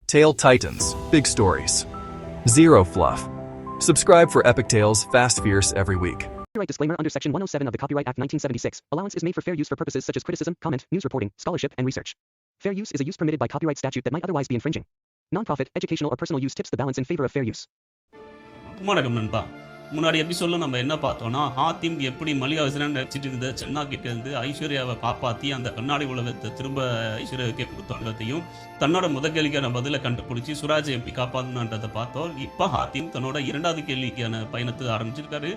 Tale Titans, big stories. Zero fluff. Subscribe for epic tales, fast, fierce every week. Copyright disclaimer under Section 107 of the Copyright Act 1976. Allowance is made for fair use for purposes such as criticism, comment, news reporting, scholarship, and research. Fair use is a use permitted by copyright statute that might otherwise be infringing. Non-profit, educational, or personal use tips the balance in favor of fair use. வணக்கம் நண்பா. முன்னாடி எபிசோடில் நம்ம என்ன பார்த்தோம்னா, ஹாத்திம் எப்படி மல்லிகா விசரன் நடிச்சிட்டு இருந்த சென்னா கிட்ட இருந்து ஐஸ்வர்யாவை காப்பாற்றி அந்த கண்ணாடி உலகத்தை திரும்ப ஐஸ்வர்யாவுக்கே கொடுத்தோன்றதையும், தன்னோட முதல் கேள்விக்கான பதிலை கண்டுபிடிச்சி சுராஜை எப்படி காப்பாற்றணுன்றதை பார்த்தோம். இப்போ ஹாத்திம் தன்னோட இரண்டாவது கேள்விக்கான பயணத்தை ஆரம்பிச்சிருக்காரு.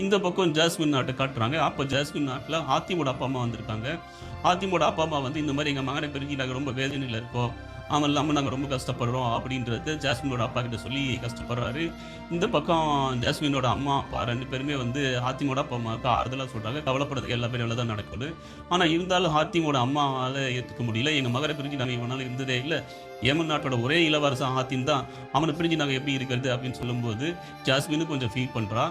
இந்த பக்கம் ஜாஸ்மின் நாட்டை காட்டுறாங்க. அப்போ ஜாஸ்மின் நாட்டில் ஹாத்திமோட அப்பா அம்மா வந்திருக்காங்க. ஹாத்திமோட அப்பா அம்மா வந்து இந்த மாதிரி எங்கள் மகனை பிரிஞ்சு நாங்கள் ரொம்ப வேதனையில் இருக்கோம், அவன் இல்லாமல் நாங்கள் ரொம்ப கஷ்டப்படுறோம் அப்படின்றது ஜாஸ்மினோட அப்பா கிட்ட சொல்லி கஷ்டப்படுறாரு. இந்த பக்கம் ஜாஸ்மினோட அம்மா அப்பா ரெண்டு பேருமே வந்து ஹாத்திமோட அப்பா அம்மாவுக்கு ஆறுதலாக சொல்கிறாங்க, கவலைப்படுறது எல்லா பேரும் தான் நடக்குது. ஆனால் இருந்தாலும் ஹாத்திமோட அம்மாவால் ஏற்றுக்க முடியல. எங்கள் மகனை பிரிஞ்சு நாங்கள் இவனால இருந்ததே இல்லை, ஏமன் நாட்டோட ஒரே இளவரசன் ஹாத்திம் தான், அவனை பிரிஞ்சு நாங்கள் எப்படி இருக்கிறது அப்படின்னு சொல்லும்போது ஜாஸ்மினும் கொஞ்சம் ஃபீல் பண்ணுறா.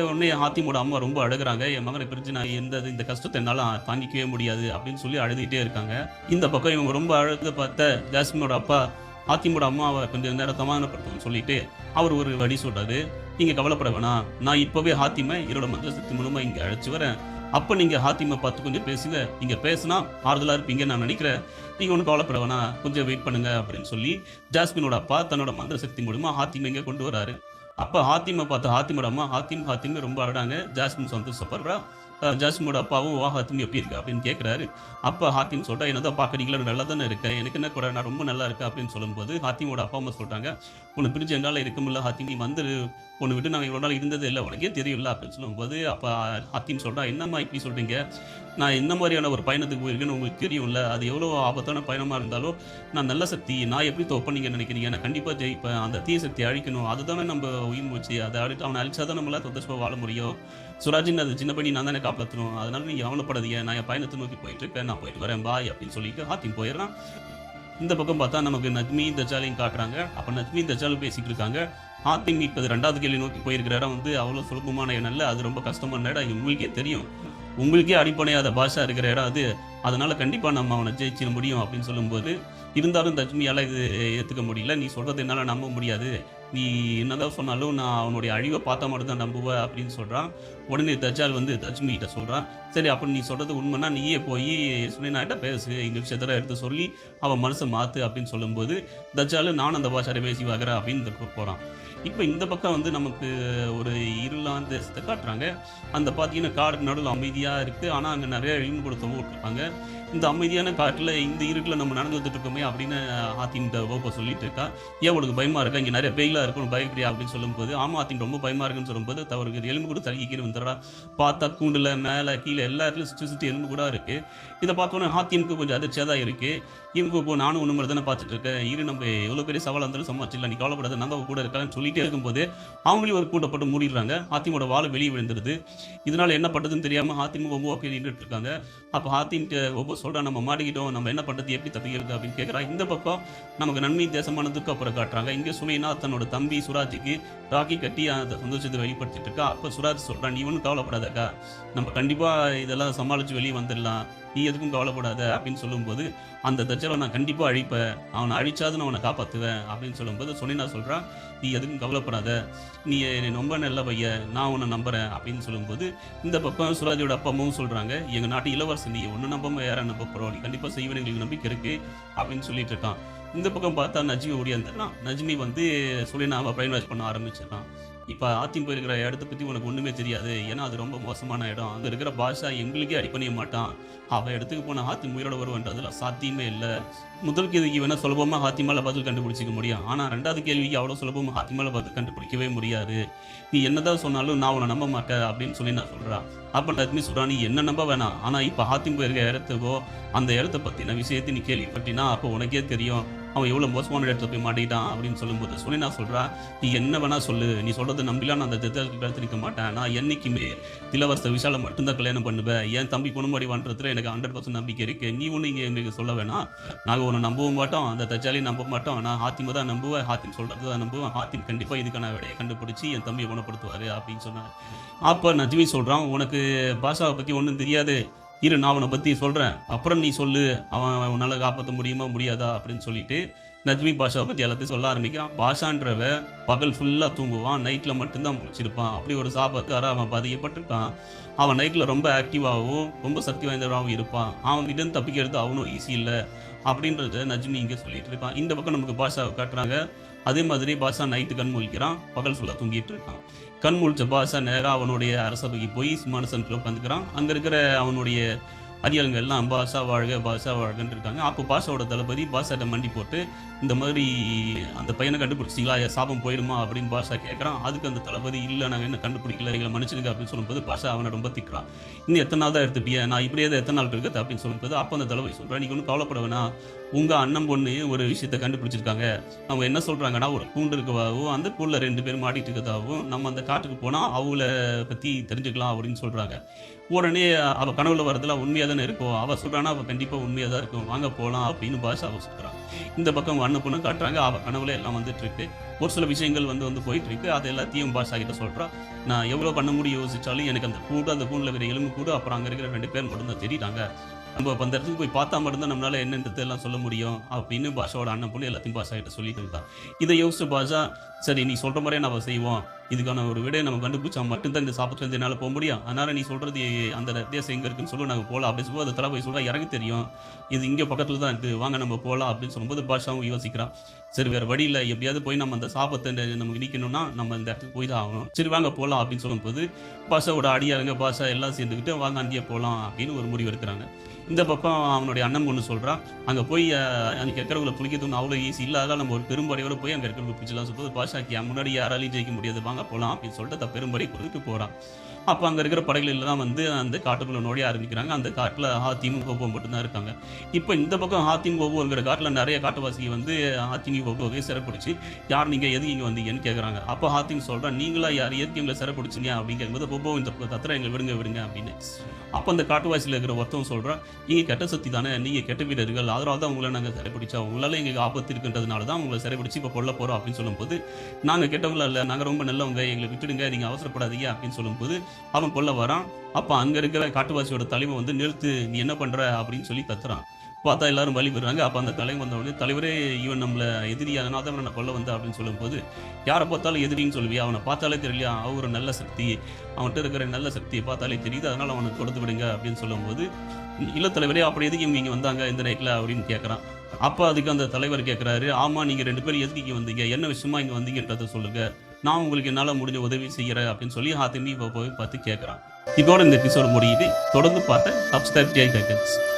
உடனே ஹாத்திமோட அம்மா ரொம்ப அழுகிறாங்க, என் மகனை பிரிஞ்சு நான் இந்த கஷ்டத்தை என்னால் தாங்கிக்கவே முடியாது அப்படின்னு சொல்லி அழுதுகிட்டே இருக்காங்க. இந்த பக்கம் இவங்க ரொம்ப அழுத பார்த்த ஜாஸ்மினோட அப்பா ஹாத்திமோட அம்மாவை கொஞ்சம் நேரம் சமாதானப்படுத்தணும்னு சொல்லிட்டு அவர் ஒரு வழி சொல்கிறாரு. நீங்கள் கவலைப்பட வேணாம், நான் இப்போவே ஹாத்திமை என்னோட மந்திர சக்தி மூலமாக இங்கே அழைச்சி வரேன், அப்போ நீங்கள் ஹாத்திமை பார்த்து கொஞ்சம் பேசுங்க, நீங்கள் பேசுனா ஆறுதலாக இருப்பீங்க நான் நினைக்கிறேன், நீங்கள் ஒன்றும் கவலைப்பட வேணாம், கொஞ்சம் வெயிட் பண்ணுங்க அப்படின்னு சொல்லி ஜாஸ்மினோட அப்பா தன்னோட மந்திர சக்தி மூலமாக ஹாத்திமை இங்கே கொண்டு வராரு. அப்போ ஹாத்திமை பார்த்து ஹாத்திமோட அம்மா ஹாத்திமே ரொம்ப அழகாங்க. ஜாஸ்மின் சந்தோஷப்படுறா. ஜாஸ்மினோட அப்பாவும் வா ஹாத்திம் எப்படி இருக்கு அப்படின்னு கேட்குறாரு. அப்போ ஹாத்திம் சொல்கிறா, என்னதான் பார்க்குறீங்களா, நல்லா தானே இருக்கேன், எனக்கு என்ன கூட நான் ரொம்ப நல்லா இருக்கேன் அப்படின்னு சொல்லும்போது ஹாத்திமோட அப்பா அம்மா சொல்கிறாங்க, உன்னை பிரிஞ்சு என்னால் இருக்க முடியல ஹாத்திம், நீ வந்துரு, ஒன்று விட்டு நாங்கள் இவ்வளோ நாள் இருந்தது இல்லை, உனக்கே தெரியும்ல அப்படின்னு சொல்லும்போது அப்போ ஹாத்திம் சொல்கிறா, என்னம்மா இப்படி சொல்கிறீங்க, நான் என்ன மாதிரியான ஒரு பயணத்துக்கு போயிருக்கேன்னு உங்களுக்கு தெரியும்ல, அது எவ்வளோ ஆபத்தான பயணமாக இருந்தாலும் நான் நல்ல சக்தி, நான் எப்படி தோப்ப நீங்கள் நினைக்கிறீங்க, நான் கண்டிப்பாக ஜெயிப்பேன், அந்த தீய சக்தி அழிக்கணும், அதுதானே நம்ம உயிர் மூச்சு, அதை அவனை அழிச்சாதான் நம்மளால் சந்தோஷமாக வாழ முடியும், சுராஜின் அது சின்ன பண்ணி நான் தானே காப்பாற்றணும், அதனால நீங்கள் கவலைப்படாதீங்க, நான் என் பயணத்தை நோக்கி போயிட்டு இருக்கேன், நான் போயிட்டு வரேன் பாய் அப்படின்னு சொல்லிட்டு ஹாத்திம் போயிடறான். இந்த பக்கம் பார்த்தா நமக்கு நஜ்மி தஜாலையும் காட்டுறாங்க. அப்போ நஜ்மி தஜாலும் பேசிக்கிட்டு இருக்காங்க. ஹாத்திம் இப்போது ரெண்டாவது கேள்வி நோக்கி போயிருக்கிற இடம் வந்து அவ்வளோ சுலபமான இடம் இல்லை, அது ரொம்ப கஷ்டமான இடம், உங்களுக்கே தெரியும், உங்களுக்கே அடிப்படையாத பாஷா இருக்கிற இடம் அது, அதனால் கண்டிப்பாக நம்ம அவனை ஜெயிச்சிட முடியும் அப்படின்னு சொல்லும்போது, இருந்தாலும் தஜ்மியால் இது ஏற்றுக்க முடியல, நீ சொல்கிறது என்னால் நம்ப முடியாது, நீ என்னதான் சொன்னாலும் நான் அவனுடைய அழிவை பார்த்தா மட்டும் தான் நம்புவேன் அப்படின்னு சொல்கிறான். உடனே தஜால் வந்து தஜ்மிகிட்ட சொல்கிறான், சரி அப்போ நீ சொல்கிறது உண்மைன்னா நீயே போய் சுனைனாட்ட பேசு, இந்த விஷயத்தெல்லாம் எடுத்து சொல்லி அவன் மனசை மாற்று அப்படின்னு சொல்லும்போது தஜால் நான் அந்த பாஷாரை பேசி வாங்குறேன் அப்படின்னு போகிறான். இப்போ இந்த பக்கம் வந்து நமக்கு ஒரு இருளான தேசத்தை காட்டுறாங்க. அந்த பார்த்தீங்கன்னா காடு நடுவில் அமைதியாக இருக்குது, ஆனால் அங்கே நிறைய இழிவு கொடுத்தவங்க விட்டுருப்பாங்க. இந்த அமைதியான காட்டில் இந்த இருட்டில் நம்ம நடந்து வந்துட்டு இருக்கோமே அப்படின்னு ஹாத்திம் ஓப்போ சொல்லிட்டு இருக்கா. ஏன் உனக்கு பயமாக இருக்கா, இங்கே நிறைய பேய்லாம் இருக்குன்னு பயப்படியா அப்படின்னு சொல்லும்போது, ஆமாம் ஹாத்திம் ரொம்ப பயமாக இருக்குன்னு சொல்லும்போது தவறுக்கு எலும்பு கூட தள்ளி கீழே வந்துடுறா. பார்த்தா கூண்டில் மேலே கீழே எல்லா இடத்துலையும் சுற்றி எலும்பு கூட இருக்குது. இதை பார்த்தோன்னே ஹாத்திமுக்கு கொஞ்சம் அதிர்ச்சியாக தான் இருக்குது. இவங்க இப்போ நானும் ஒன்று மாதிரி தானே பார்த்துட்டு இருக்கேன், இரு நம்ம எவ்வளோ பெரிய சவாலாக இருந்தாலும் சமாளிச்சிடலாம், நீ கவலைப்படாத, நம்ம கூட இருக்கான்னு சொல்லிட்டே இருக்கும்போது அவங்களையும் ஒரு கூட்டப்பட்டு மூடிடுறாங்க. ஹாத்திமோட வாழை வெளியே விழுந்துருது. இதனால் என்ன பண்ணுறதுன்னு தெரியாமல் ஹாத்திமும் ஒவ்வொரு ஓகே நின்றுட்டு இருக்காங்க. அப்போ ஹாத்திம் ஒவ்வொரு சொல்கிறா, நம்ம மாட்டிக்கிட்டோம், நம்ம என்ன பண்ணுறது, எப்படி தப்பிக்கிறது அப்படின்னு கேட்குறா. இந்த பக்கம் நமக்கு நன்மை தேசமானதுக்கு அப்புறம் காட்டுறாங்க. இங்கே சுமைனா தன்னோட தம்பி சுராஜுக்கு ராக்கி கட்டி அந்த சந்தோஷத்தை வெளிப்படுத்திட்டு இருக்கா. அப்போ சுராஜ் சொல்கிறான், நீ ஒன்றும் கவலைப்படாதக்கா, நம்ம கண்டிப்பாக இதெல்லாம் சமாளித்து வெளியே வந்துடலாம், நீ எதுக்கும் கவலைப்படாத அப்படின்னு சொல்லும்போது, அந்த தச்சலை நான் கண்டிப்பாக அழிப்பேன், அவனை அழிச்சாது நான் அவனை காப்பாற்றுவேன் அப்படின்னு சொல்லும்போது சொன்னா சொல்கிறான், நீ எதுக்கும் கவலைப்படாத, நீ ரொம்ப நல்ல பையன், நான் உன்னை நம்புகிறேன் அப்படின்னு சொல்லும்போது, இந்த பக்கம் சுராஜோட அப்பா அம்மாவும் சொல்கிறாங்க, எங்கள் நாட்டு இளவரசன், நீ ஒன்று நம்பாமல் யாரை நம்ப போகிறோம், நீ கண்டிப்பாக செய்வேன், எங்களுக்கு நம்பிக்கை இருக்குது அப்படின்னு சொல்லிட்டு இருக்கான். இந்த பக்கம் பார்த்தா நஜ்மி ஓடியாந்துடலாம். நஜ்மி வந்து சுலைனாவை பிரைன் வாஷ் பண்ண ஆரம்பிச்சிடலாம். இப்போ ஹாத்திம் போயிருக்கிற இடத்த பற்றி உனக்கு ஒன்றுமே தெரியாது, ஏன்னா அது ரொம்ப மோசமான இடம், அங்கே இருக்கிற பாஷா எங்களுக்கே அடி பண்ணிய மாட்டான், அவன் இடத்துக்கு போன ஹாத்திம் உயிரோட வருவன்றதுல சாத்தியமே இல்லை. முதல் கேள்விக்கு வேணால் சுலபமாக ஹாத்திமால பதில் கண்டுபிடிச்சிக்க முடியும், ஆனால் ரெண்டாவது கேள்விக்கு அவ்வளோ சுலபமாக ஹாத்திமால பதில் கண்டுபிடிக்கவே முடியாது, நீ என்னதான் சொன்னாலும் நான் உன்னை நம்ப மாட்டேன் அப்படின்னு சொல்லி நான் சொல்கிறான். அப்போ நஜ்மி சொல்கிறான், நீ என்ன நம்ப வேணாம், ஆனால் இப்போ ஹாத்திம் போயிருக்கிற இடத்துக்கோ அந்த இடத்த பற்றின விஷயத்தை நீ கேள்விப்பட்டினா அப்போ உனக்கே தெரியும் அவன் எவ்வளோ மோசமான இடத்துல போய் மாட்டிக்கிட்டான் அப்படின்னு சொல்லும்போது சுனைனா சொல்கிறா, நீ என்ன வேணா சொல்லு, நீ சொல்கிறத நம்பிலாம் நான் அந்த திட்டத்துக்கு எடுத்து நிற்க மாட்டேன், நான் என்றைக்குமே இளவரச விஷாலை மட்டும்தான் கல்யாணம் பண்ணுவேன், என் தம்பி பொண்ணுமாடி பண்ணுறதுல எனக்கு 100% நம்பிக்கை இருக்குது, நீ ஒன்று இங்கே எங்களுக்கு சொல்ல வேணாம், நாங்கள் ஒன்று நம்பவும் மாட்டோம், அந்த தச்சாலையும் நம்ப மாட்டோம், நான் ஹாத்திமை தான் நம்புவேன், ஹாத்திம் சொல்கிறது தான் நம்புவேன், ஹாத்திம் கண்டிப்பாக இதுக்கான விடையை கண்டுபிடிச்சி என் தம்பியை குணப்படுத்துவார் அப்படின்னு சொன்னார். அப்போ நஜ்மி சொல்கிறான், உனக்கு பாஷாவை பற்றி ஒன்றும் தெரியாது, இரு நான் அவனை பற்றி சொல்கிறேன், அப்புறம் நீ சொல்லு அவன் உன்னால் காப்பாற்ற முடியுமா முடியாதா அப்படின்னு சொல்லிட்டு நஜ்மி பாஷாவை பற்றி எல்லாத்தையும் சொல்ல ஆரம்பிக்கிறான். பாஷான்றவ பகல் ஃபுல்லாக தூங்குவான், நைட்டில் மட்டும்தான் முடிச்சிருப்பான். அப்படி ஒரு சாபத்தார அவன் பாதிக்கப்பட்டிருக்கான். அவன் நைட்டில் ரொம்ப ஆக்டிவாகவும் ரொம்ப சக்தி வாய்ந்தவராகவும் இருப்பான். அவன்கிட்ட தப்பிக்கிறது அவனும் ஈஸி இல்லை அப்படின்றத நஜ்மி இங்கே சொல்லிட்டு இருப்பான். இந்த பக்கம் நமக்கு பாஷாவை காட்டுறாங்க. அதே மாதிரி பாஷா நைட்டு கண் முழிக்கிறான், பகல் ஃபுல்லாக தூங்கிட்டு இருக்கான். கண் முழிச்ச பாஷா நேராக அவனுடைய அரசபைக்கு போய் சிம்மான சனத்தில் உட்காந்துக்கிறான். அங்கே இருக்கிற அவனுடைய அதிகாரிகள் எல்லாம் பாஷா வாழ்கன்னு இருக்காங்க. அப்போ பாஷாவோட தளபதி பாஷாட்ட மண்டி போட்டு இந்த மாதிரி அந்த பையனை கண்டுபிடிச்சிங்களா, சாபம் போயிடுமா அப்படின்னு பாஷா கேட்குறான். அதுக்கு அந்த தளபதி இல்லை, நாங்கள் என்ன கண்டுபிடிக்கல, எங்களை மன்னிச்சிடுங்க அப்படின்னு சொல்லும்போது பாஷா அவனை ரொம்ப திக்கிறான். இன்னும் எத்தனை நாள் தான் எடுத்துப்பியா, நான் இப்படியே தான் எத்தனை நாள் இருக்குது அப்படின்னு சொல்லும்போது அப்போ அந்த தளபதி சொல்கிறேன், நீங்கள் ஒன்றும் கவலைப்பட வேணாம், உங்கள் அண்ணன் பொண்ணு ஒரு விஷயத்தை கண்டுபிடிச்சிருக்காங்க. அவங்க என்ன சொல்கிறாங்கன்னா, ஒரு கூண்டு இருக்கவாகவும் அந்த கூண்டில் 2 பேர் மாட்டிட்டு இருக்கதாகவும் நம்ம அந்த காட்டுக்கு போனால் அவங்கள பற்றி தெரிஞ்சுக்கலாம் அப்படின்னு சொல்கிறாங்க. உடனே அவள் கனவுல வரதுல உண்மையாக தானே இருக்கும், அவள் சொல்கிறான்னா அவள் கண்டிப்பாக உண்மையாக தான் இருக்கும், வாங்க போகலாம் அப்படின்னு பாஷா அவள் சொல்கிறான். இந்த பக்கம் அண்ணன் பொண்ணு காட்டுறாங்க, அவள் கனவுல எல்லாம் வந்துட்டு இருக்கு. ஒரு சில விஷயங்கள் வந்து போயிட்டு இருக்கு. அது எல்லாத்தையும் பாஷா கிட்ட சொல்கிறான். நான் எவ்வளோ பண்ண முடியும் யோசிச்சாலும் எனக்கு அந்த கூண்டில் வேறு எலும்பு கூடு, அப்புறம் அங்கே இருக்கிற 2 பேர் மட்டும் தான் தெரியுறாங்க. நம்ம அந்த இடத்துக்கு போய் பார்த்தா மட்டும்தான் நம்மளால என்னன்றது எல்லாம் சொல்ல முடியும் அப்படின்னு பாஷாவோட அண்ணன் பொண்ணு எல்லாத்தையும் பாஷா கிட்ட சொல்லிட்டு இருந்தான். இதை யோசிச்சு பாஷா, சரி நீ சொல்கிற மாதிரியே நம்ம செய்வோம், இதுக்கான ஒரு விடையை நம்ம கண்டுபிடிச்சா மட்டும்தான் இந்த சாப்பிட்டு என்னால் போக முடியும், அதனால் நீ சொல்கிறது அந்த தேசம் எங்கே இருக்குன்னு சொல்லி நாங்கள் போகலாம் அப்படின்னு சொல்லுவோம். அதை தலை போய் சொல்கிறா, எனக்கு தெரியும் இது இங்கே பக்கத்தில் தான் இருக்குது, வாங்க நம்ம போகலாம் அப்படின்னு சொல்லும்போது பாஷாவும் யோசிக்கிறான். சரி வேறு வழி இல்லை, எப்படியாவது போய் நம்ம அந்த சாபத்தை நமக்கு நீக்கணும்னா நம்ம இந்த இடத்துக்கு போய் தான் ஆகணும், சரி வாங்க போகலாம் அப்படின்னு சொல்லும்போது பாஷாவோட அடியாருங்க பாஷா எல்லாம் சேர்ந்துக்கிட்டு வாங்க அங்கேயே போகலாம் அப்படின்னு ஒரு முடிவு எடுக்கிறாங்க. இந்த பக்கம் அவனுடைய அண்ணன் பொண்ணு சொல்கிறான், அங்கே போய் அன்றைக்கி இருக்கிறவங்களை பிடிக்கிறதுன்னு அவ்வளோ ஈஸி இல்லை, அதனால் நம்ம ஒரு பெரும்படையோடு போய் அங்கே இருக்கிறவங்க பிடிச்சலாம் சொல்லும்போது பாஷாக்கு முன்னாடி யாராலையும் ஜெயிக்க முடியாது, வாங்க போகலாம் அப்படின்னு சொல்லிட்டு அந்த பெரும்படை கொடுத்துட்டு போகிறான். அப்போ அங்கே இருக்கிற படைகள் தான் வந்து அந்த காட்டுக்குள்ளே நோடைய ஆரம்பிக்கிறாங்க. அந்த காட்டில் ஹாத்திமும் கோபோ மட்டும்தான் இருக்காங்க. இப்போ இந்த பக்கம் ஹாத்திம் கோபோங்கிற காட்டில் நிறைய காட்டுவாசியை வந்து ஹாத்திமி கோபோவை சிறப்பிடிச்சு, யார் நீங்கள் எதுக்கு இங்கே வந்தீங்கன்னு கேட்குறாங்க. அப்போ ஹாத்திம் சொல்கிறான், நீங்களா யார் எதுக்கு எங்களை சிறப்பிடிச்சிங்க அப்படின்னு கேட்கும்போது கோபோ இந்த தத்திர எங்களை விடுங்க அப்படின்னு. அப்போ அந்த காட்டுவாசியில் இருக்கிற ஒருத்தவங்க சொல்கிறான், நீங்கள் கெட்ட சக்தி தானே, நீங்கள் கெட்ட வீரர்கள், அதனால தான் உங்களை நாங்கள் சிறைப்பிடிச்சோம், உங்களால் எங்களுக்கு ஆபத்து இருக்குன்றதுனால தான் உங்களை சிறைப்பிடிச்சு இப்போ கொல்ல போகிறோம் அப்படின்னு சொல்லும்போது, நாங்கள் கெட்டவங்களா இல்லை, நாங்கள் ரொம்ப நல்லவங்க, எங்களை விட்டுடுங்க, நீங்கள் அவசரப்படாதீங்க அப்படின்னு சொல்லும்போது அவன் கொல்ல வரான். அப்போ அங்கே இருக்கிற காட்டுவாசியோட தலைமை வந்து நிறுத்து, நீ என்ன பண்ணுற அப்படின்னு சொல்லி கத்துறான். பார்த்தா எல்லாரும் வழி பெறுறாங்க. அப்போ அந்த தலைமை வந்தவொடனே, தலைவரே இவன் நம்மளை எதிரி, அதனால தான் நான் கொல்ல வந்தேன் அப்படின்னு சொல்லும்போது, யாரை பார்த்தாலும் எதிரின்னு சொல்லுவியா, அவனை பார்த்தாலே தெரியலையா, அவன் ஒரு நல்ல சக்தி, அவன்கிட்ட இருக்கிற நல்ல சக்தியை பார்த்தாலே தெரியுது, அதனால் அவனை கொடுத்து விடுங்க அப்படின்னு சொல்லும்போது, இல்லை தலைவரே அப்படி எதுக்கு இவங்க இங்கே வந்தாங்க இந்த நைட்டில் அப்படின்னு கேட்குறான். அப்போ அதுக்கு அந்த தலைவர் கேட்குறாரு, ஆமாம் நீங்கள் 2 பேரும் எதுக்கு இங்கே வந்தீங்க, என்ன விஷயமா இங்கே வந்தீங்கன்றதை சொல்லுங்கள், நான் உங்களுக்கு என்னால் முடிஞ்ச உதவி செய்கிறேன் அப்படின்னு சொல்லி ஹாத்திமி போய் பார்த்து கேட்குறான். இதோட இந்த எபிசோடு முடியுது. தொடர்ந்து பார்த்து சப்ஸ்கிரைப் செய்யுங்க.